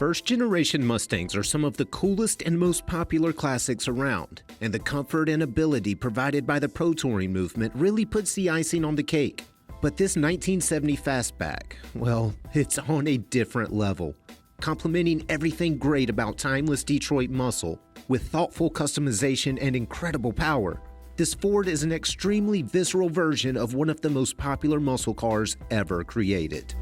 First-generation Mustangs are some of the coolest and most popular classics around, and the comfort and ability provided by the Pro Touring movement really puts the icing on the cake. But this 1970 Fastback, well, it's on a different level, complementing everything great about timeless Detroit muscle. With thoughtful customization and incredible power, this Ford is an extremely visceral version of one of the most popular muscle cars ever created.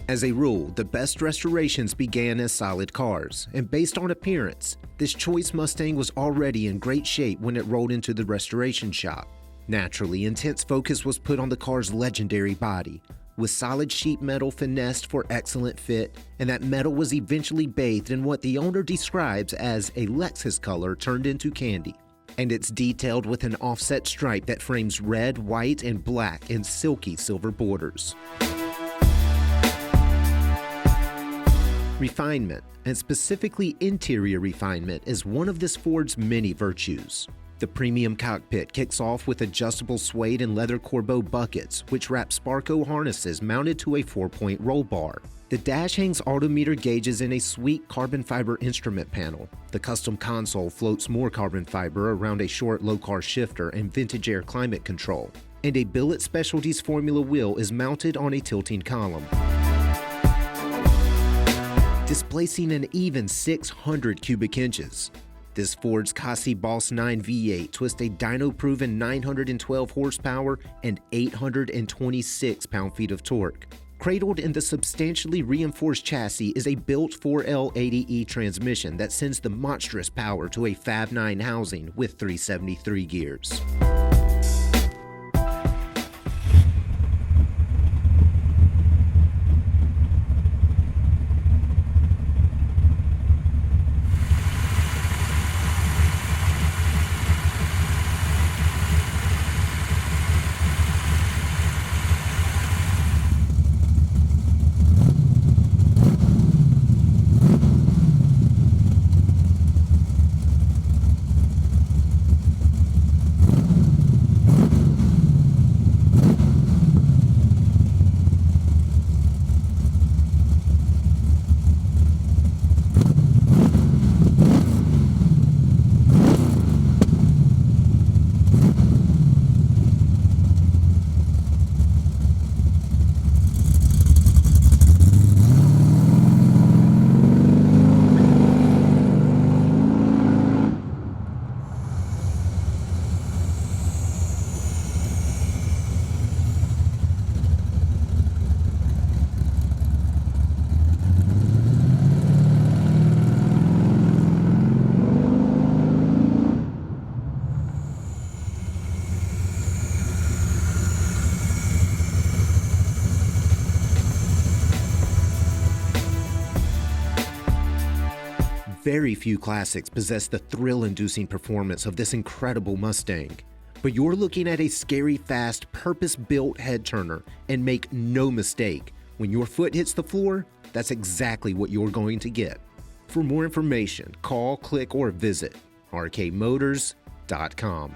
As a rule, the best restorations began as solid cars, and based on appearance, this choice Mustang was already in great shape when it rolled into the restoration shop. Naturally, intense focus was put on the car's legendary body, with solid sheet metal finessed for excellent fit, and that metal was eventually bathed in what the owner describes as a Lexus color turned into candy. And it's detailed with an offset stripe that frames red, white, and black in silky silver borders. Refinement, and specifically interior refinement, is one of this Ford's many virtues. The premium cockpit kicks off with adjustable suede and leather Corbeau buckets, which wrap Sparco harnesses mounted to a 4-point roll bar. The dash hangs odometer gauges in a sleek carbon fiber instrument panel. The custom console floats more carbon fiber around a short low-car shifter and vintage air climate control. And a Billet Specialties Formula wheel is mounted on a tilting column, displacing an even 600 cubic inches. This Ford's Cossi Boss 9 V8 twists a dyno-proven 912 horsepower and 826 pound-feet of torque. Cradled in the substantially reinforced chassis is a built 4L80E transmission that sends the monstrous power to a Fab 9 housing with 373 gears. Very few classics possess the thrill-inducing performance of this incredible Mustang. But you're looking at a scary fast, purpose-built head-turner, and make no mistake, when your foot hits the floor, that's exactly what you're going to get. For more information, call, click, or visit rkmotors.com.